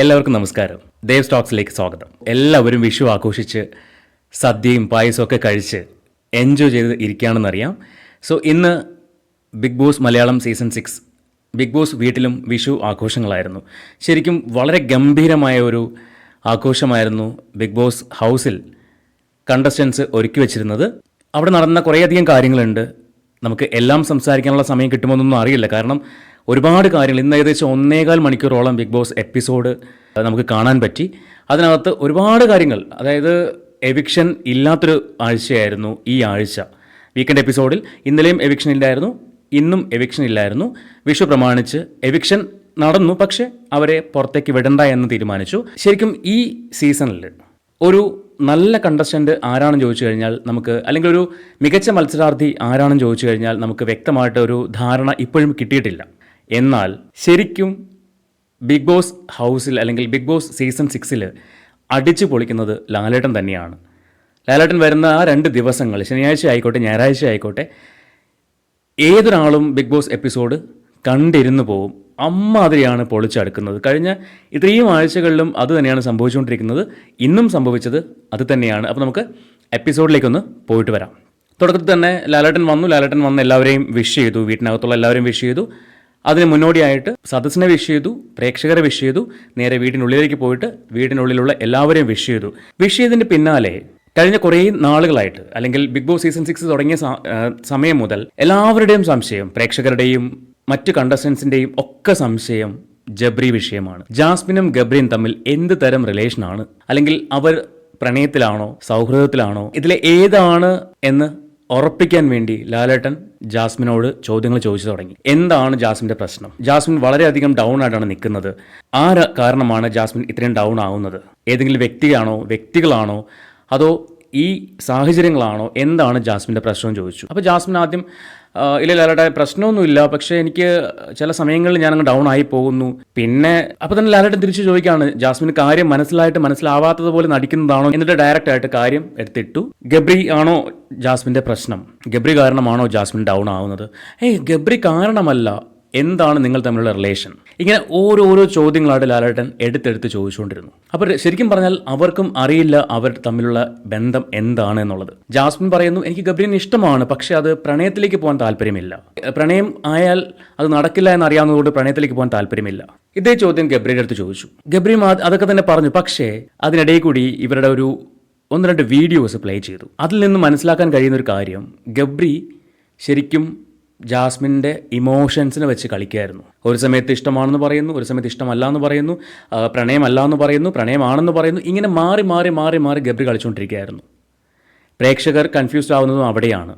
എല്ലാവർക്കും നമസ്കാരം. ദേവ് സ്റ്റോക്സിലേക്ക് സ്വാഗതം. എല്ലാവരും വിഷു ആഘോഷിച്ച് സദ്യയും പായസവും ഒക്കെ കഴിച്ച് എൻജോയ് ചെയ്ത് ഇരിക്കുകയാണെന്നറിയാം. സോ ഇന്ന് Bigg Boss Malayalam season 6 Bigg Boss വീട്ടിലും വിഷു ആഘോഷങ്ങളായിരുന്നു. ശരിക്കും വളരെ ഗംഭീരമായ ഒരു ആഘോഷമായിരുന്നു ബിഗ് ബോസ് ഹൗസിൽ കണ്ടസ്റ്റൻസ് ഒരുക്കി വെച്ചിരുന്നത്. അവിടെ നടന്ന കുറേയധികം കാര്യങ്ങളുണ്ട്. നമുക്ക് എല്ലാം സംസാരിക്കാനുള്ള സമയം കിട്ടുമോയെന്നൊന്നും അറിയില്ല. കാരണം ഒരുപാട് കാര്യങ്ങൾ, ഇന്ന് ഏകദേശം 1.25 മണിക്കൂറോളം ബിഗ് ബോസ് എപ്പിസോഡ് നമുക്ക് കാണാൻ പറ്റി. അതിനകത്ത് ഒരുപാട് കാര്യങ്ങൾ, അതായത് എവിക്ഷൻ ഇല്ലാത്തൊരു ആഴ്ചയായിരുന്നു ഈ ആഴ്ച. വീക്കെൻഡ് എപ്പിസോഡിൽ ഇന്നലെയും എവിക്ഷൻ ഇല്ലായിരുന്നു, ഇന്നും എവിക്ഷൻ ഇല്ലായിരുന്നു. വിഷു പ്രമാണിച്ച് എവിക്ഷൻ നടന്നു, പക്ഷേ അവരെ പുറത്തേക്ക് വിടണ്ട എന്ന് തീരുമാനിച്ചു. ശരിക്കും ഈ സീസണിൽ ഒരു നല്ല കണ്ടസ്റ്റൻ്റ് ആരാണെന്ന് ചോദിച്ചു കഴിഞ്ഞാൽ നമുക്ക്, അല്ലെങ്കിൽ ഒരു മികച്ച മത്സരാർത്ഥി ആരാണെന്ന് ചോദിച്ചു കഴിഞ്ഞാൽ നമുക്ക് വ്യക്തമായിട്ട് ഒരു ധാരണ ഇപ്പോഴും കിട്ടിയിട്ടില്ല. എന്നാൽ ശരിക്കും ബിഗ് ബോസ് ഹൗസിൽ അല്ലെങ്കിൽ ബിഗ് ബോസ് സീസൺ 6 അടിച്ചു പൊളിക്കുന്നത് ലാലേട്ടൻ തന്നെയാണ്. ലാലേട്ടൻ വരുന്ന ആ 2 ദിവസങ്ങൾ, ശനിയാഴ്ച ആയിക്കോട്ടെ ഞായറാഴ്ച ആയിക്കോട്ടെ, ഏതൊരാളും ബിഗ് ബോസ് എപ്പിസോഡ് കണ്ടിരുന്നു പോവും. അമ്മാതിരിയാണ് പൊളിച്ചടുക്കുന്നത്. കഴിഞ്ഞ ഇത്രയും ആഴ്ചകളിലും അത് തന്നെയാണ് സംഭവിച്ചുകൊണ്ടിരിക്കുന്നത്. ഇന്നും സംഭവിച്ചത് അത് തന്നെയാണ്. അപ്പോൾ നമുക്ക് എപ്പിസോഡിലേക്കൊന്ന് പോയിട്ട് വരാം. തുടക്കത്തിൽ തന്നെ ലാലേട്ടൻ വന്ന് എല്ലാവരെയും വിഷ് ചെയ്തു. വീട്ടിനകത്തുള്ള എല്ലാവരെയും വിഷ് ചെയ്തു. അതിന് മുന്നോടിയായിട്ട് സദസ്സിനെ വിഷ് ചെയ്തു, പ്രേക്ഷകരെ വിഷ് ചെയ്തു, നേരെ വീടിനുള്ളിലേക്ക് പോയിട്ട് വീടിനുള്ളിലുള്ള എല്ലാവരെയും വിഷ് ചെയ്തു. വിഷ് ചെയ്തതിൻ്റെ പിന്നാലെ കഴിഞ്ഞ കുറേ നാളുകളായിട്ട്, അല്ലെങ്കിൽ ബിഗ് ബോസ് സീസൺ 6 തുടങ്ങിയ സമയം മുതൽ എല്ലാവരുടെയും സംശയം, പ്രേക്ഷകരുടെയും മറ്റ് കണ്ടസ്റ്റൻസിൻ്റെയും ഒക്കെ സംശയം ജബ്രി വിഷയമാണ്. ജാസ്മിനും ഗബ്രിയും തമ്മിൽ എന്ത് തരം റിലേഷനാണ്, അല്ലെങ്കിൽ അവർ പ്രണയത്തിലാണോ സൗഹൃദത്തിലാണോ, ഇതിലെ ഏതാണ് എന്ന് ഉറപ്പിക്കാൻ വേണ്ടി ലാലേട്ടൻ ജാസ്മിനോട് ചോദ്യങ്ങൾ ചോദിച്ചു തുടങ്ങി. എന്താണ് ജാസ്മിൻ്റെ പ്രശ്നം? ജാസ്മിൻ വളരെയധികം ഡൗൺ ആയിട്ടാണ് നിൽക്കുന്നത്. കാരണമാണ് ജാസ്മിൻ ഇത്രയും ഡൗൺ ആവുന്നത്? ഏതെങ്കിലും വ്യക്തികളാണോ അതോ ഈ സാഹചര്യങ്ങളാണോ? എന്താണ് ജാസ്മിൻ്റെ പ്രശ്നം ചോദിച്ചു. അപ്പോൾ ജാസ്മിൻ ആദ്യം ഇല്ല ലാലേട്ട, പ്രശ്നമൊന്നുമില്ല, പക്ഷേ എനിക്ക് ചില സമയങ്ങളിൽ ഞാനങ്ങ് ഡൗൺ ആയി പോകുന്നു. പിന്നെ അപ്പോൾ തന്നെ ലാലേട്ടൻ തിരിച്ചു ചോദിക്കുകയാണ്, ജാസ്മിന് കാര്യം മനസ്സിലാവാത്തതുപോലെ നടിക്കുന്നതാണോ? എന്നിട്ട് ഡയറക്റ്റ് ആയിട്ട് കാര്യം എടുത്തിട്ടു. ഗബ്രി ആണോ ജാസ്മിൻ്റെ പ്രശ്നം? ഗബ്രി കാരണമാണോ ജാസ്മിൻ ഡൗൺ ആവുന്നത്? ഗബ്രി കാരണമല്ല, എന്താണ് നിങ്ങൾ തമ്മിലുള്ള റിലേഷൻ? ഇങ്ങനെ ഓരോരോ ചോദ്യങ്ങളായിട്ട് ലാലേട്ടൻ എടുത്തെടുത്ത് ചോദിച്ചുകൊണ്ടിരുന്നു. അപ്പോൾ ശരിക്കും പറഞ്ഞാൽ അവർക്കും അറിയില്ല അവർ തമ്മിലുള്ള ബന്ധം എന്താണ് എന്നുള്ളത്. ജാസ്മിൻ പറയുന്നു, എനിക്ക് ഗബ്രീനെ ഇഷ്ടമാണ്, പക്ഷേ അത് പ്രണയത്തിലേക്ക് പോകാൻ താല്പര്യമില്ല. പ്രണയം ആയാൽ അത് നടക്കില്ല എന്നറിയാവുന്നതുകൊണ്ട് പ്രണയത്തിലേക്ക് പോകാൻ താല്പര്യമില്ല. ഇതേ ചോദ്യം ഗബ്രിയുടെ അടുത്ത് ചോദിച്ചു. ഗബ്രിയും അതൊക്കെ തന്നെ പറഞ്ഞു. പക്ഷേ അതിനിടയിൽ കൂടി ഇവരുടെ ഒരു 1-2 വീഡിയോസ് പ്ലേ ചെയ്തു. അതിൽ നിന്ന് മനസ്സിലാക്കാൻ കഴിയുന്നൊരു കാര്യം, ഗബ്രി ശരിക്കും ജാസ്മിൻ്റെ ഇമോഷൻസിനെ വെച്ച് കളിക്കുകയായിരുന്നു. ഒരു സമയത്ത് ഇഷ്ടമാണെന്ന് പറയുന്നു, ഒരു സമയത്ത് ഇഷ്ടമല്ല എന്ന് പറയുന്നു, പ്രണയമല്ല എന്ന് പറയുന്നു, പ്രണയമാണെന്ന് പറയുന്നു. ഇങ്ങനെ മാറി മാറി മാറി മാറി ഗബ്രി കളിച്ചുകൊണ്ടിരിക്കുകയായിരുന്നു. പ്രേക്ഷകർ കൺഫ്യൂസ്ഡ് ആവുന്നതും അവിടെയാണ്.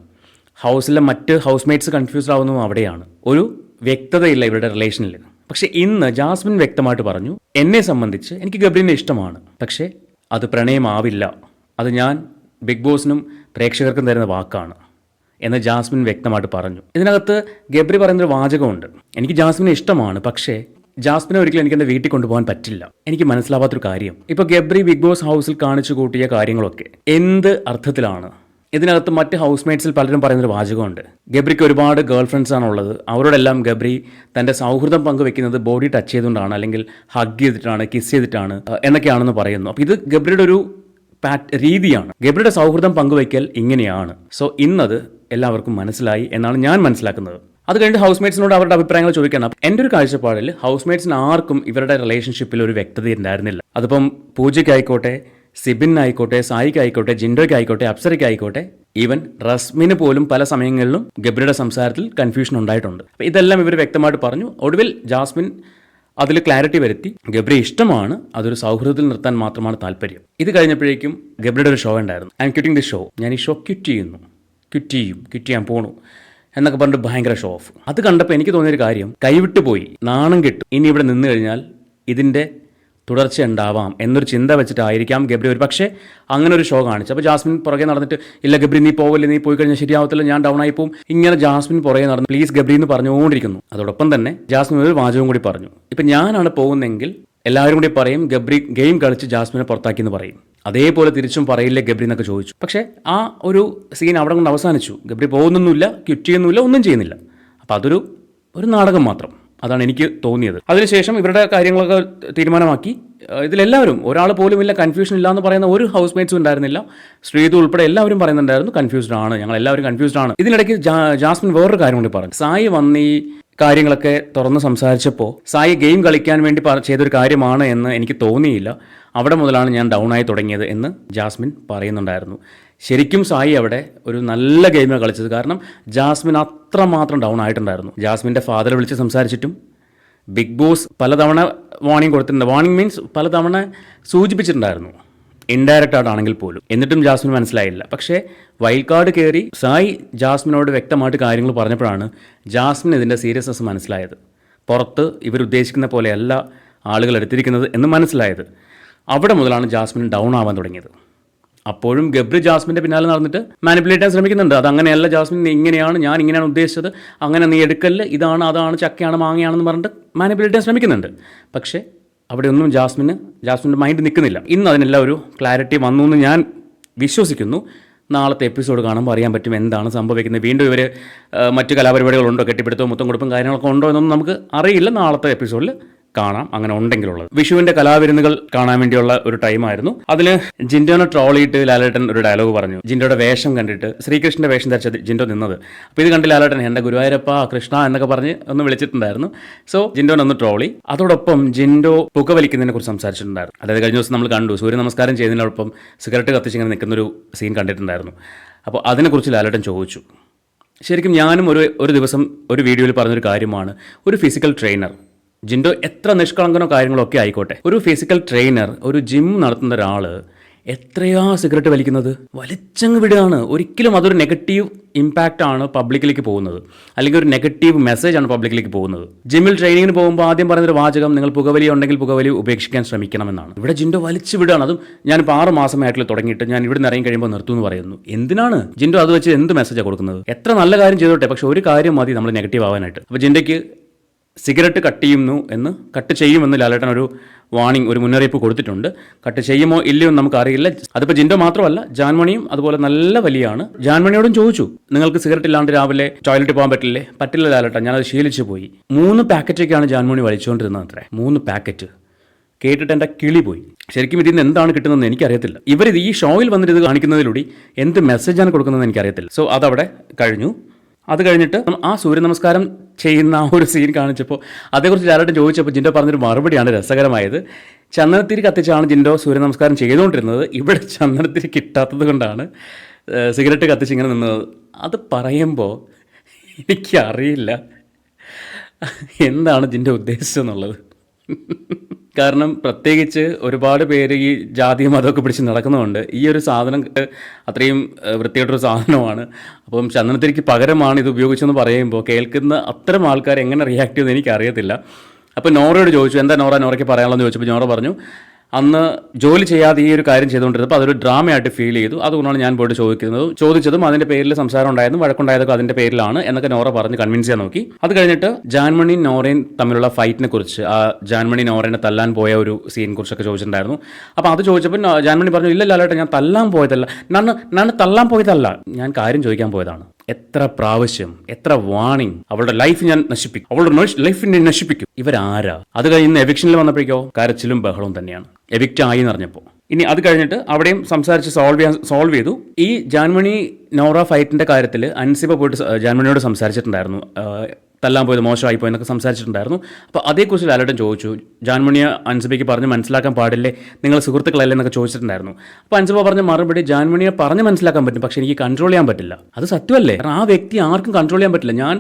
ഹൗസിലെ മറ്റ് ഹൗസ്മേറ്റ്സ് കൺഫ്യൂസ്ഡ് ആവുന്നതും അവിടെയാണ്. ഒരു വ്യക്തതയില്ല ഇവരുടെ റിലേഷനിൽ. പക്ഷേ ഇന്ന് ജാസ്മിൻ വ്യക്തമായിട്ട് പറഞ്ഞു, എന്നെ സംബന്ധിച്ച് എനിക്ക് ഗബ്രീനെ ഇഷ്ടമാണ്, പക്ഷേ അത് പ്രണയമാവില്ല. അത് ഞാൻ ബിഗ് ബോസിനും പ്രേക്ഷകർക്കും തരുന്ന വാക്കാണ് എന്ന് ജാസ്മിൻ വ്യക്തമായിട്ട് പറഞ്ഞു. ഇതിനകത്ത് ഗബ്രി പറയുന്നൊരു വാചകമുണ്ട്, എനിക്ക് ജാസ്മിനെ ഇഷ്ടമാണ്, പക്ഷേ ജാസ്മിനെ ഒരിക്കലും എനിക്ക് എൻ്റെ വീട്ടിൽ കൊണ്ടുപോകാൻ പറ്റില്ല. എനിക്ക് മനസ്സിലാവാത്തൊരു കാര്യം, ഇപ്പോൾ ഗബ്രി ബിഗ് ബോസ് ഹൗസിൽ കാണിച്ചു കൂട്ടിയ കാര്യങ്ങളൊക്കെ എന്ത് അർത്ഥത്തിലാണ്? ഇതിനകത്ത് മറ്റ് ഹൗസ്മേറ്റ്സിൽ പലരും പറയുന്നൊരു വാചകമുണ്ട്, ഗബ്രിക്ക് ഒരുപാട് ഗേൾ ഫ്രണ്ട്സ് ആണുള്ളത്, അവരോടെല്ലാം ഗബ്രി തൻ്റെ സൗഹൃദം പങ്കുവെക്കുന്നത് ബോഡി ടച്ച് ചെയ്തുകൊണ്ടാണ്, അല്ലെങ്കിൽ ഹഗ് ചെയ്തിട്ടാണ്, കിസ് ചെയ്തിട്ടാണ് എന്നൊക്കെയാണെന്ന് പറയുന്നു. അപ്പോൾ ഇത് ഗബ്രിയുടെ ഒരു രീതിയാണ്. ഗബ്രിയുടെ സൗഹൃദം പങ്കുവയ്ക്കൽ ഇങ്ങനെയാണ്. സോ ഇന്നത് എല്ലാവർക്കും മനസ്സിലായി എന്നാണ് ഞാൻ മനസ്സിലാക്കുന്നത്. അത് കഴിഞ്ഞ് ഹൗസ്മേറ്റ്സിനോട് അവരുടെ അഭിപ്രായങ്ങൾ ചോദിക്കണം. എൻ്റെ ഒരു കാഴ്ചപ്പാടിൽ ഹൗസ്മേറ്റ്സിന് ആർക്കും ഇവരുടെ റിലേഷൻഷിപ്പിൽ ഒരു വ്യക്തത ഉണ്ടായിരുന്നില്ല. അതിപ്പം പൂജയ്ക്കായിക്കോട്ടെ, സിബിനായിക്കോട്ടെ, സായിക്കായിക്കോട്ടെ, ജിൻഡോയ്ക്കായിക്കോട്ടെ, അപ്സരയ്ക്കായിക്കോട്ടെ, ഈവൻ റസ്മിന് പോലും പല സമയങ്ങളിലും ഗബ്രിയുടെ സംസാരത്തിൽ കൺഫ്യൂഷൻ ഉണ്ടായിട്ടുണ്ട്. അപ്പോൾ ഇതെല്ലാം ഇവർ വ്യക്തമായിട്ട് പറഞ്ഞു. ഒടുവിൽ ജാസ്മിൻ അതിൽ ക്ലാരിറ്റി വരുത്തി, ഗബ്രി ഇഷ്ടമാണ്, അതൊരു സൗഹൃദത്തിൽ നിർത്താൻ മാത്രമാണ് താല്പര്യം. ഇത് കഴിഞ്ഞപ്പോഴേക്കും ഗബ്രിയുടെ ഒരു ഷോ ഉണ്ടായിരുന്നു, I M quitting the show, ഞാൻ ഈ ഷോ ക്വിറ്റ് ചെയ്യാൻ പോണു എന്നൊക്കെ പറഞ്ഞിട്ട് ഭയങ്കര ഷോ ഓഫ്. അത് കണ്ടപ്പോൾ എനിക്ക് തോന്നിയൊരു കാര്യം, കൈവിട്ടു പോയി, നാണം കെട്ടു, ഇനി ഇവിടെ നിന്ന് കഴിഞ്ഞാൽ ഇതിൻ്റെ തുടർച്ച ഉണ്ടാവാം എന്നൊരു ചിന്ത വെച്ചിട്ടായിരിക്കാം ഗബ്രി ഒരു പക്ഷേ അങ്ങനെ ഒരു ഷോ കാണിച്ചു. അപ്പോൾ ജാസ്മിൻ പുറകെ നടന്നിട്ട്, ഇല്ല ഗബ്രി നീ പോവല്ലേ, നീ പോയി കഴിഞ്ഞാൽ ശരിയാവത്തില്ല, ഞാൻ ഡൗൺ ആയി പോവും, ഇങ്ങനെ ജാസ്മിൻ പുറകെ നടന്ന് പ്ലീസ് ഗബ്രി എന്ന് പറഞ്ഞുകൊണ്ടിരിക്കുന്നു. അതോടൊപ്പം തന്നെ ജാസ്മിൻ ഒരു വാചകം കൂടി പറഞ്ഞു, ഇപ്പം ഞാനാണ് പോകുന്നതെങ്കിൽ എല്ലാവരും കൂടി പറയും ഗബ്രി ഗെയിം കളിച്ച് ജാസ്മിനെ പുറത്താക്കി എന്ന് പറയും, അതേപോലെ തിരിച്ചും പറയില്ലേ ഗബ്രി എന്നൊക്കെ ചോദിച്ചു. പക്ഷേ ആ ഒരു സീൻ അവിടെ കൊണ്ട് അവസാനിച്ചു. ഗബ്രി പോകുന്നൊന്നുമില്ല, ക്വിറ്റ് ചെയ്യുന്നില്ല, ഒന്നും ചെയ്യുന്നില്ല. അപ്പോൾ അതൊരു നാടകം മാത്രം. അതാണ് എനിക്ക് തോന്നിയത്. അതിനുശേഷം ഇവരുടെ കാര്യങ്ങളൊക്കെ തീരുമാനമാക്കി. ഇതിലെല്ലാവരും ഒരാൾ പോലും ഇല്ല കൺഫ്യൂഷൻ ഇല്ല എന്ന് പറയുന്ന ഒരു ഹൗസ് മേറ്റ്സും ഉണ്ടായിരുന്നില്ല. ശ്രീതു ഉൾപ്പെടെ എല്ലാവരും പറയുന്നുണ്ടായിരുന്നു കൺഫ്യൂസ്ഡ് ആണ്, ഞങ്ങൾ എല്ലാവരും കൺഫ്യൂസ്ഡ് ആണ്. ഇതിനിടയ്ക്ക് ജാസ്മിൻ വേറൊരു കാര്യം കൂടി പറഞ്ഞു. സായി വന്ന് ഈ കാര്യങ്ങളൊക്കെ തുറന്ന് സംസാരിച്ചപ്പോൾ സായി ഗെയിം കളിക്കാൻ വേണ്ടി ചെയ്തൊരു കാര്യമാണ് എന്ന് എനിക്ക് തോന്നിയില്ല. അവിടെ മുതലാണ് ഞാൻ ഡൗൺ ആയി തുടങ്ങിയത് എന്ന് ജാസ്മിൻ പറയുന്നുണ്ടായിരുന്നു. ശരിക്കും സായി അവിടെ ഒരു നല്ല ഗെയിമാണ് കളിച്ചത്. കാരണം ജാസ്മിൻ അത്രമാത്രം ഡൗൺ ആയിട്ടുണ്ടായിരുന്നു. ജാസ്മിൻ്റെ ഫാദറെ വിളിച്ച് സംസാരിച്ചിട്ടും ബിഗ് ബോസ് പലതവണ വാർണിംഗ് കൊടുത്തിട്ടുണ്ട്. വാർണിംഗ് മീൻസ് പലതവണ സൂചിപ്പിച്ചിട്ടുണ്ടായിരുന്നു, ഇൻഡയറക്റ്റ് ആയിട്ടാണെങ്കിൽ പോലും. എന്നിട്ടും ജാസ്മിൻ മനസ്സിലായില്ല. പക്ഷേ വൈൽഡ് കാർഡ് കയറി സായി ജാസ്മിനോട് വ്യക്തമായിട്ട് കാര്യങ്ങൾ പറഞ്ഞപ്പോഴാണ് ജാസ്മിൻ ഇതിൻ്റെ സീരിയസ്നെസ് മനസ്സിലായത്. പുറത്ത് ഇവരുദ്ദേശിക്കുന്ന പോലെയല്ല ആളുകൾ എടുത്തിരിക്കുന്നത് എന്ന് മനസ്സിലായത്. അവിടെ മുതലാണ് ജാസ്മിൻ ഡൗൺ ആവാൻ തുടങ്ങിയത്. അപ്പോഴും ഗബ്രി ജാസ്മിൻ്റെ പിന്നാലെ നടന്നിട്ട് മാനിപ്പുലേറ്റ് ചെയ്യാൻ ശ്രമിക്കുന്നുണ്ട്. അതങ്ങനെയല്ല ജാസ്മിൻ, നീ ഇങ്ങനെയാണ്, ഞാൻ ഇങ്ങനെയാണ് ഉദ്ദേശിച്ചത്, അങ്ങനെ നീ എടുക്കല്ല്, ഇതാണ് അതാണ് ചക്കയാണ് മാങ്ങയാണെന്ന് പറഞ്ഞിട്ട് മാനിപ്പുലേറ്റ് ചെയ്യാൻ ശ്രമിക്കുന്നുണ്ട്. പക്ഷേ അവിടെയൊന്നും ജാസ്മിൻ്റെ മൈൻഡ് നിൽക്കുന്നില്ല. ഇന്ന് അതിനെല്ലാം ഒരു ക്ലാരിറ്റി വന്നു എന്ന് ഞാൻ വിശ്വസിക്കുന്നു. നാളത്തെ എപ്പിസോഡ് കാണുമ്പോൾ അറിയാൻ പറ്റും എന്താണ് സംഭവിക്കുന്നത്. വീണ്ടും ഇവർ മറ്റു കലാപരിപാടികളുണ്ടോ, കെട്ടിപ്പിടുത്തവും മുത്തം കൊടുപ്പും കാര്യങ്ങളൊക്കെ ഉണ്ടോ എന്നൊന്നും നമുക്ക് അറിയില്ല. നാളത്തെ എപ്പിസോഡിൽ കാണാം, അങ്ങനെ ഉണ്ടെങ്കിലുള്ളത്. വിഷുവിൻ്റെ കലാവിരുന്നുകൾ കാണാൻ വേണ്ടിയുള്ള ഒരു ടൈമായിരുന്നു. അതിൽ ജിൻഡോനെ ട്രോളിയിട്ട് ലാലേട്ടൻ ഒരു ഡയലോഗ് പറഞ്ഞു. ജിൻഡോയുടെ വേഷം കണ്ടിട്ട്, ശ്രീകൃഷ്ണൻ്റെ വേഷം ധരിച്ച ജിൻഡോ നിന്നത്. അപ്പോൾ ഇത് കണ്ട് ലാലേട്ടൻ എൻ്റെ ഗുരുവായൂരപ്പ കൃഷ്ണ എന്നൊക്കെ പറഞ്ഞ് ഒന്ന് വിളിച്ചിട്ടുണ്ടായിരുന്നു. സോ ജിൻഡോനെ ഒന്ന് ട്രോളി. അതോടൊപ്പം ജിൻഡോ പുകവലിക്കുന്നതിനെ കുറിച്ച് സംസാരിച്ചിട്ടുണ്ടായിരുന്നു. അതായത് കഴിഞ്ഞ ദിവസം നമ്മൾ കണ്ടു സൂര്യ നമസ്കാരം ചെയ്യുന്നതിനോടൊപ്പം സിഗരറ്റ് കത്തിച്ചിങ്ങനെ നിൽക്കുന്നൊരു സീൻ കണ്ടിട്ടുണ്ടായിരുന്നു. അപ്പോൾ അതിനെക്കുറിച്ച് ലാലേട്ടൻ ചോദിച്ചു. ശരിക്കും ഞാനും ഒരു ദിവസം ഒരു വീഡിയോയിൽ പറഞ്ഞൊരു കാര്യമാണ്, ഒരു ഫിസിക്കൽ ട്രെയിനർ, ജിൻഡോ എത്ര നിഷ്കളങ്കനോ കാര്യങ്ങളോ ഒക്കെ ആയിക്കോട്ടെ, ഒരു ഫിസിക്കൽ ട്രെയിനർ, ഒരു ജിം നടത്തുന്ന ഒരാൾ എത്രയാ സിഗരറ്റ് വലിക്കുന്നത്, വലിച്ചങ്ങ് വിടുകയാണ്. ഒരിക്കലും അതൊരു നെഗറ്റീവ് ഇമ്പാക്റ്റ് ആണ് പബ്ലിക്കിലേക്ക് പോകുന്നത്, അല്ലെങ്കിൽ ഒരു നെഗറ്റീവ് മെസ്സേജ് ആണ് പബ്ലിക്കിലേക്ക് പോകുന്നത്. ജിമ്മിൽ ട്രെയിനിങ്ങിന് പോകുമ്പോൾ ആദ്യം പറയുന്നൊരു വാചകം, നിങ്ങൾ പുകവലി ഉണ്ടെങ്കിൽ പുകവലി ഉപേക്ഷിക്കാൻ ശ്രമിക്കണമെന്നാണ്. ഇവിടെ ജിൻഡോ വലിച്ചു വിടുകയാണ്. അതും ഞാനിപ്പോൾ 6 മാസമായിട്ടുള്ള തുടങ്ങിയിട്ട് ഞാൻ ഇവിടെ നിന്ന് ഇറങ്ങി കഴിയുമ്പോൾ നിർത്തുമെന്ന് പറയുന്നു. എന്തിനാണ് ജിൻഡോ അത് വെച്ച് എന്ത് മെസ്സേജാണ് കൊടുക്കുന്നത്? എത്ര നല്ല കാര്യം ചെയ്തോട്ടെ, പക്ഷെ ഒരു കാര്യം മതി നമ്മൾ നെഗറ്റീവ് ആവാനായിട്ട്. അപ്പോൾ ജിൻഡോയ്ക്ക് സിഗരറ്റ് കട്ട് ചെയ്യുമെന്ന് ലാലേട്ടൻ ഒരു വാർണിംഗ്, ഒരു മുന്നറിയിപ്പ് കൊടുത്തിട്ടുണ്ട്. കട്ട് ചെയ്യുമോ ഇല്ലയോ എന്ന് നമുക്കറിയില്ല. അതിപ്പോൾ ജിൻഡോ മാത്രമല്ല, ജാൻമണിയും അതുപോലെ നല്ല വലിയാണ്. ജാൻമണിയോടും ചോദിച്ചു, നിങ്ങൾക്ക് സിഗരറ്റ് ഇല്ലാണ്ട് രാവിലെ ടോയ്ലറ്റിൽ പോകാൻ പറ്റില്ലേ? പറ്റില്ല ലാലേട്ടൻ, ഞാനത് ശീലിച്ചു പോയി. 3 പാക്കറ്റൊക്കെയാണ് ജാൻമണി വലിച്ചുകൊണ്ടിരുന്നത് അത്രേ. 3 പാക്കറ്റ് കേട്ടിട്ട് എൻ്റെ കിളി പോയി. ശരിക്കും ഇതിൽ നിന്ന് എന്താണ് കിട്ടുന്നതെന്ന് എനിക്കറിയത്തില്ല. ഇവരിത് ഈ ഷോയിൽ വന്നിട്ട് ഇത് കാണിക്കുന്നതിലൂടെ എന്ത് മെസ്സേജാണ് കൊടുക്കുന്നതെന്ന് എനിക്കറിയത്തില്ല. സോ അതവിടെ കഴിഞ്ഞു. അത് കഴിഞ്ഞിട്ട് ആ സൂര്യ നമസ്കാരം ചെയ്യുന്ന ആ ഒരു സീൻ കാണിച്ചപ്പോൾ അതേക്കുറിച്ച് ലാലേട്ടൻ ചോദിച്ചപ്പോൾ ജിൻഡോ പറഞ്ഞൊരു മറുപടിയാണ് രസകരമായത്. ചന്ദനത്തിരി കത്തിച്ചാണ് ജിൻഡോ സൂര്യ നമസ്കാരം ചെയ്തുകൊണ്ടിരുന്നത്. ഇവിടെ ചന്ദനത്തിരി കിട്ടാത്തത് കൊണ്ടാണ് സിഗരറ്റ് കത്തിച്ചിങ്ങനെ നിന്നത്. അത് പറയുമ്പോൾ എനിക്കറിയില്ല എന്താണ് ജിൻഡോ ഉദ്ദേശിച്ചതെന്നുള്ളത്. കാരണം പ്രത്യേകിച്ച് ഒരുപാട് പേര് ഈ ജാതി മതമൊക്കെ പിടിച്ച് നടക്കുന്നതുകൊണ്ട് ഈ ഒരു സാധനം അത്രയും വൃത്തിയായിട്ടൊരു സാധനമാണ്. അപ്പം ചന്ദനത്തിരിക്ക് പകരമാണ് ഇത് ഉപയോഗിച്ചെന്ന് പറയുമ്പോൾ കേൾക്കുന്ന അത്തരം ആൾക്കാർ എങ്ങനെ റിയാക്ട് ചെയ്യുമെന്ന് എനിക്കറിയത്തില്ല. അപ്പോൾ നോറയോട് ചോദിച്ചു, എന്താ നോറയ്ക്ക് പറയാനുള്ളതെന്ന് ചോദിച്ചപ്പോൾ നോറ പറഞ്ഞു, അന്ന് ജോലി ചെയ്യാതെ ഈ ഒരു കാര്യം ചെയ്തുകൊണ്ടിരുന്നപ്പോൾ അതൊരു ഡ്രാമയായിട്ട് ഫീൽ ചെയ്തു, അതുകൊണ്ടാണ് ഞാൻ പോയിട്ട് ചോദിച്ചതും അതിൻ്റെ പേരിൽ സംസാരം ഉണ്ടായതും വഴക്കുണ്ടായതൊക്കെ അതിൻ്റെ പേരിലാണ് എന്നൊക്കെ നോറ പറഞ്ഞ് കൺവിൻസ് ചെയ്യാൻ നോക്കി. അത് കഴിഞ്ഞിട്ട് ജാൻമണി നോറയും തമ്മിലുള്ള ഫൈറ്റിനെ കുറിച്ച്, ആ ജാൻമണി നോറേനെ തല്ലാൻ പോയ ഒരു സീനെ കുറിച്ചൊക്കെ ചോദിച്ചിട്ടുണ്ടായിരുന്നു. അപ്പോൾ അത് ചോദിച്ചപ്പോൾ ജാൻമണി പറഞ്ഞു, ഇല്ല ലാലേട്ടാ, ഞാൻ തല്ലാൻ പോയതല്ല, ഞാൻ തല്ലാൻ പോയതല്ല, ഞാൻ കാര്യം ചോദിക്കാൻ പോയതാണ്. എത്ര പ്രാവശ്യം, എത്ര വാണിംഗ്, അവളുടെ ലൈഫ് ഞാൻ നശിപ്പിക്കും, അവളുടെ ലൈഫിനെ നശിപ്പിക്കും. ഇവരാരാ? അത് കഴിഞ്ഞ് എവിക്ഷനിൽ വന്നപ്പോഴേക്കോ കരച്ചിലും ബഹളവും തന്നെയാണ്, എവിക്റ്റ് ആയി എന്ന് പറഞ്ഞപ്പോൾ. ഇനി അത് കഴിഞ്ഞിട്ട് അവിടെയും സംസാരിച്ച് സോൾവ് ചെയ്തു. ഈ ജാൻമണി നോറ ഫൈറ്റിന്റെ കാര്യത്തിൽ അൻസിബ പോയിട്ട് ജാൻമണിയോട് സംസാരിച്ചിട്ടുണ്ടായിരുന്നു, തല്ലാൻ പോയത് മോശമായി പോയെന്നൊക്കെ സംസാരിച്ചിട്ടുണ്ടായിരുന്നു. അപ്പോൾ അതേക്കുറിച്ച് ലാലേട്ടൻ ചോദിച്ചു, ജാൻമണിയെ അൻസിബയ്ക്ക് പറഞ്ഞ് മനസ്സിലാക്കാൻ പാടില്ലേ, നിങ്ങൾ സുഹൃത്തുക്കളല്ലേ എന്നൊക്കെ ചോദിച്ചിട്ടുണ്ടായിരുന്നു. അപ്പോൾ അൻസിബ പറഞ്ഞ മറുപടി, ജാൻമണിയെ പറഞ്ഞ് മനസ്സിലാക്കാൻ പറ്റും, പക്ഷേ എനിക്ക് കൺട്രോൾ ചെയ്യാൻ പറ്റില്ല. അത് സത്യമല്ലേ? കാരണം ആ വ്യക്തി ആർക്കും കൺട്രോൾ ചെയ്യാൻ പറ്റില്ല. ഞാൻ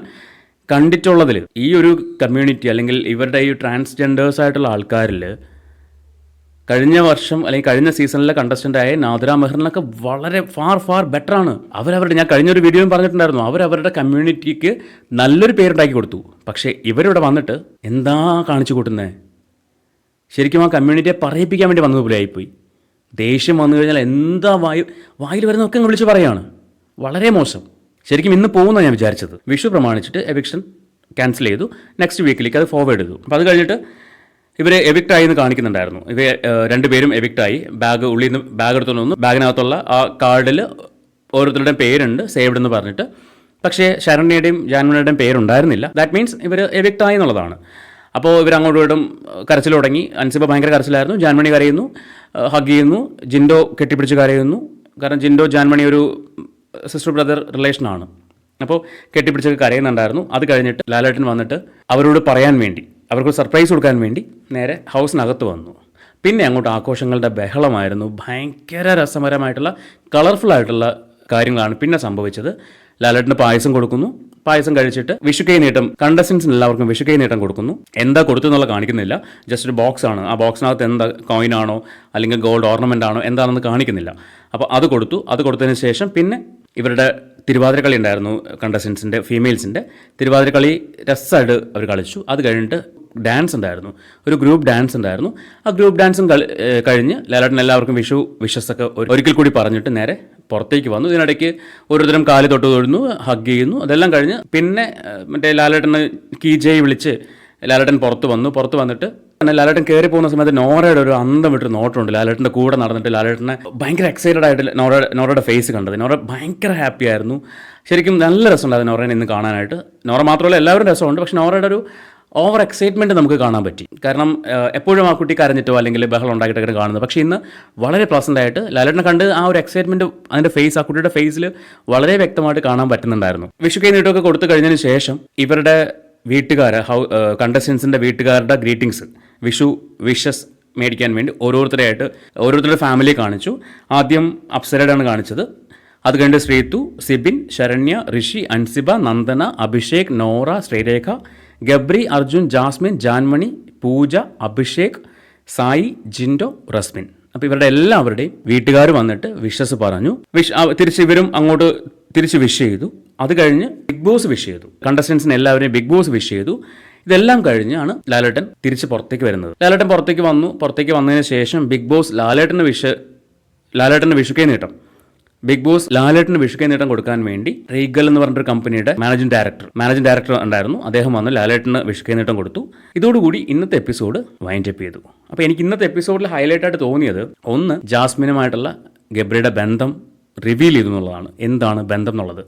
കണ്ടിട്ടുള്ളതിൽ ഈ ഒരു കമ്മ്യൂണിറ്റി അല്ലെങ്കിൽ ഇവരുടെ ഈ ട്രാൻസ്ജെൻഡേഴ്സ് ആയിട്ടുള്ള ആൾക്കാരിൽ കഴിഞ്ഞ വർഷം അല്ലെങ്കിൽ കഴിഞ്ഞ സീസണിലെ കണ്ടസ്റ്റൻ്റായ നാദിറ മെഹറിനൊക്കെ വളരെ ഫാർ ബെറ്ററാണ്. അവരവരുടെ, ഞാൻ കഴിഞ്ഞൊരു വീഡിയോയും പറഞ്ഞിട്ടുണ്ടായിരുന്നു, അവരവരുടെ കമ്മ്യൂണിറ്റിക്ക് നല്ലൊരു പേരുണ്ടാക്കി കൊടുത്തു. പക്ഷേ ഇവരിവിടെ വന്നിട്ട് എന്താ കാണിച്ചു കൂട്ടുന്നത്? ശരിക്കും ആ കമ്മ്യൂണിറ്റിയെ പറയിപ്പിക്കാൻ വേണ്ടി വന്നതുപോലെ ആയിപ്പോയി. ദേഷ്യം വന്നു കഴിഞ്ഞാൽ എന്താ വായിൽ വരുന്നതൊക്കെ അങ്ങ് വിളിച്ച് പറയുകയാണ്. വളരെ മോശം. ശരിക്കും ഇന്ന് പോകുന്നതാണ് ഞാൻ വിചാരിച്ചത്. വിഷു പ്രമാണിച്ചിട്ട് എവിക്ഷൻ ക്യാൻസൽ ചെയ്തു, നെക്സ്റ്റ് വീക്കിലേക്ക് അത് ഫോർവേഡ് ചെയ്തു. അപ്പോൾ അത് കഴിഞ്ഞിട്ട് ഇവരെ എവിക്റ്റായി എന്ന് കാണിക്കുന്നുണ്ടായിരുന്നു. ഇവർ രണ്ടുപേരും എവിക്റ്റായി. ഉള്ളിൽ നിന്ന് ബാഗ് എടുത്തുകൊണ്ട് വന്നു. ബാഗിനകത്തുള്ള ആ കാർഡിൽ ഓരോരുത്തരുടെയും പേരുണ്ട്, സേവ്ഡ് എന്ന് പറഞ്ഞിട്ട്. പക്ഷേ ശരണ്യയുടെയും ജാൻമണിയുടെയും പേരുണ്ടായിരുന്നില്ല. ദാറ്റ് മീൻസ് ഇവർ എവിക്റ്റായി എന്നുള്ളതാണ്. അപ്പോൾ ഇവർ അങ്ങോട്ടും ഇങ്ങോട്ടും കരച്ചിൽ തുടങ്ങി. അൻസിബ ഭയങ്കര കരച്ചിലായിരുന്നു. ജാൻമണി കരയുന്നു, ഹഗ് ചെയ്യുന്നു. ജിൻഡോ കെട്ടിപ്പിടിച്ച് കരയുന്നു. കാരണം ജിൻഡോ ജാൻമണി ഒരു സിസ്റ്റർ ബ്രദർ റിലേഷനാണ്. അപ്പോൾ കെട്ടിപ്പിടിച്ചൊക്കെ കരയുന്നുണ്ടായിരുന്നു. അത് കഴിഞ്ഞിട്ട് ലാലേട്ടൻ വന്നിട്ട് അവരോട് പറയാൻ വേണ്ടി, അവർക്ക് സർപ്രൈസ് കൊടുക്കാൻ വേണ്ടി നേരെ ഹൗസിനകത്ത് വന്നു. പിന്നെ അങ്ങോട്ട് ആഘോഷങ്ങളുടെ ബഹളമായിരുന്നു. ഭയങ്കര രസകരമായിട്ടുള്ള കളർഫുൾ ആയിട്ടുള്ള കാര്യങ്ങളാണ് പിന്നെ സംഭവിച്ചത്. ലാലേട്ടന് പായസം കൊടുക്കുന്നു. പായസം കഴിച്ചിട്ട് വിഷുക്കൈ നീട്ടം, കണ്ടസ്റ്റൻസിന് എല്ലാവർക്കും വിഷുക്കൈ നീട്ടം കൊടുക്കുന്നു. എന്താ കൊടുത്തു എന്നുള്ള കാണിക്കുന്നില്ല. ജസ്റ്റ് ഒരു ബോക്സ് ആണ്. ആ ബോക്സിനകത്ത് എന്താ കോയിനാണോ അല്ലെങ്കിൽ ഗോൾഡ് ഓർണമെൻ്റ് ആണോ എന്താണെന്ന് കാണിക്കുന്നില്ല. അപ്പോൾ അത് കൊടുത്തു. അത് കൊടുത്തതിന് ശേഷം പിന്നെ ഇവരുടെ തിരുവാതിരക്കളി ഉണ്ടായിരുന്നു. കണ്ടസ്റ്റൻസിൻ്റെ ഫീമെയിൽസിൻ്റെ തിരുവാതിരക്കളി രസമായിട്ട് അവർ കളിച്ചു. അത് കഴിഞ്ഞിട്ട് ഡാൻസ് ഉണ്ടായിരുന്നു, ഒരു ഗ്രൂപ്പ് ഡാൻസ് ഉണ്ടായിരുന്നു. ആ ഗ്രൂപ്പ് ഡാൻസും കഴിഞ്ഞ് ലാലേട്ടൻ എല്ലാവർക്കും വിഷസൊക്കെ ഒരിക്കൽ കൂടി പറഞ്ഞിട്ട് നേരെ പുറത്തേക്ക് വന്നു. ഇതിനിടയ്ക്ക് ഓരോരുത്തരും കാല് തൊട്ട് തൊഴുന്നു, ഹഗ് ചെയ്യുന്നു. അതെല്ലാം കഴിഞ്ഞ് പിന്നെ മറ്റേ ലാലേട്ടന് കീജയ് വിളിച്ച് ലാലേട്ടൻ പുറത്ത് വന്നിട്ട് പിന്നെ ലാലേട്ടൻ കയറി പോകുന്ന സമയത്ത് നോറയുടെ ഒരു അന്തം വിട്ടൊരു നോട്ടമുണ്ട്. ലാലേട്ടൻ്റെ കൂടെ നടന്നിട്ട് ലാലേട്ടനെ ഭയങ്കര എക്സൈറ്റഡ് ആയിട്ട് നോറയുടെ ഫേസ് കണ്ടത്. നോറ ഭയങ്കര ഹാപ്പി ആയിരുന്നു. ശരിക്കും നല്ല രസമുണ്ടായിരുന്നു നോറേനെ ഇന്ന് കാണാനായിട്ട്. നോറ മാത്രമല്ല എല്ലാവരും രസമുണ്ട്. പക്ഷേ നോറയുടെ ഒരു ഓവർ എക്സൈറ്റ്മെൻറ്റ് നമുക്ക് കാണാൻ പറ്റി. കാരണം എപ്പോഴും ആ കുട്ടി കരഞ്ഞിട്ടോ അല്ലെങ്കിൽ ബഹളം ഉണ്ടാക്കിയിട്ടൊക്കെ കാണുന്നത്. പക്ഷേ ഇന്ന് വളരെ പ്ലസൻ്റ് ആയിട്ട് ലാലേട്ടനെ കണ്ട് ആ ഒരു എക്സൈറ്റ്മെൻറ്റ് അതിൻ്റെ ഫേസ്, ആ കുട്ടിയുടെ ഫേസിൽ വളരെ വ്യക്തമായിട്ട് കാണാൻ പറ്റുന്നുണ്ടായിരുന്നു. വിഷുക്കൈ നീട്ടമൊക്കെ കൊടുത്തു കഴിഞ്ഞതിന് ശേഷം ഇവരുടെ കണ്ടസ്റ്റൻസിൻ്റെ വീട്ടുകാരുടെ ഗ്രീറ്റിങ്സ്, വിഷസ് മേടിക്കാൻ വേണ്ടി ഓരോരുത്തരുടെ ഫാമിലിയെ കാണിച്ചു. ആദ്യം അപ്സരയുടെയാണ് കാണിച്ചത്. അത് കഴിഞ്ഞ് ശ്രീതു, സിബിൻ, ശരണ്യ, ഋഷി, അൻസിബ, നന്ദന, അഭിഷേക്, നോറ, ശ്രീരേഖ, ഗബ്രി, അർജുൻ, ജാസ്മിൻ, ജാൻമണി, പൂജ, അഭിഷേക്, സായി, ജിൻഡോ, റസ്മിൻ. അപ്പോൾ ഇവരുടെ എല്ലാവരുടെയും വീട്ടുകാർ വന്നിട്ട് വിഷസ് പറഞ്ഞു. തിരിച്ച് ഇവരും അങ്ങോട്ട് തിരിച്ച് വിഷ് ചെയ്തു. അത് കഴിഞ്ഞ് ബിഗ് ബോസ് വിഷ് ചെയ്തു. കണ്ടസ്റ്റൻസിന് എല്ലാവരെയും ബിഗ് ബോസ് വിഷ് ചെയ്തു. ഇതെല്ലാം കഴിഞ്ഞാണ് ലാലേട്ടൻ തിരിച്ച് പുറത്തേക്ക് വരുന്നത്. ലാലേട്ടൻ പുറത്തേക്ക് വന്നതിന് ശേഷം ബിഗ് ബോസ് ലാലേട്ടൻ്റെ വിഷുക്കൈ നീട്ടം ബിഗ് ബോസ് ലാലേട്ടന് വിഷുക്കൈ നീട്ടം കൊടുക്കാൻ വേണ്ടി റീഗൽ എന്ന് പറഞ്ഞൊരു കമ്പനിയുടെ മാനേജിംഗ് ഡയറക്ടർ ഉണ്ടായിരുന്നു. അദ്ദേഹം വന്ന് ലാലേട്ടന് വിഷുക്കൈ നീട്ടം കൊടുത്തു. ഇതോടുകൂടി ഇന്നത്തെ എപ്പിസോഡ് വൈൻഡ് അപ്പ് ചെയ്തു. അപ്പോൾ എനിക്ക് ഇന്നത്തെ എപ്പിസോഡിൽ ഹൈലൈറ്റ് ആയിട്ട് തോന്നിയത്, ഒന്ന്, ജാസ്മിനുമായിട്ടുള്ള ഗബ്രിയുടെ ബന്ധം റിവീൽ ചെയ്തു എന്നുള്ളതാണ്. എന്താണ് ബന്ധം എന്നുള്ളത്.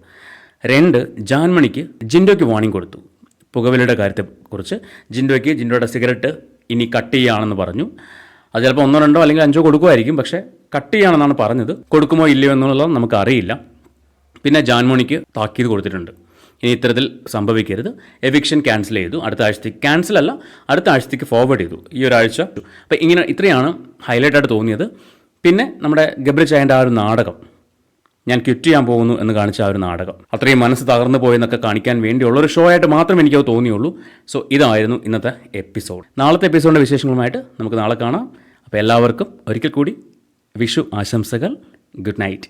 2, ജാൻമണിക്ക് ജിൻഡോയ്ക്ക് വാർണിംഗ് കൊടുത്തു പുകവലിയുടെ കാര്യത്തെക്കുറിച്ച്. ജിൻഡോയുടെ സിഗരറ്റ് ഇനി കട്ട് ചെയ്യുകയാണെന്ന് പറഞ്ഞു. അത് ചിലപ്പോൾ 1, 2 അല്ലെങ്കിൽ 5 കൊടുക്കുമായിരിക്കും. പക്ഷേ കട്ട് ചെയ്യുകയാണെന്നാണ് പറഞ്ഞത്. കൊടുക്കുമോ ഇല്ലയോ എന്നുള്ളത് നമുക്കറിയില്ല. പിന്നെ ജാൻമണിക്ക് താക്കീത് കൊടുത്തിട്ടുണ്ട്, ഇനി ഇത്തരത്തിൽ സംഭവിക്കരുത്. എവിക്ഷൻ ക്യാൻസൽ ചെയ്തു. അടുത്ത ആഴ്ചത്തേക്ക് ഫോർവേഡ് ചെയ്തു ഈ ഒരാഴ്ച. അപ്പോൾ ഇത്രയാണ് ഹൈലൈറ്റായിട്ട് തോന്നിയത്. പിന്നെ നമ്മുടെ ഗബ്രി ചായൻ്റെ ആ ഒരു നാടകം, ഞാൻ ക്വിറ്റ് ചെയ്യാൻ പോകുന്നു എന്ന് കാണിച്ച ആ ഒരു നാടകം, അത്രയും മനസ്സ് തകർന്നു പോയെന്നൊക്കെ കാണിക്കാൻ വേണ്ടിയുള്ളൊരു ഷോ ആയിട്ട് മാത്രമേ എനിക്കത് തോന്നിയുള്ളൂ. സോ ഇതായിരുന്നു ഇന്നത്തെ എപ്പിസോഡ്. നാളത്തെ എപ്പിസോഡിൻ്റെ വിശേഷങ്ങളുമായിട്ട് നമുക്ക് നാളെ കാണാം. അപ്പോൾ എല്ലാവർക്കും ഒരിക്കൽ കൂടി വിഷു ആശംസകൾ. Good night.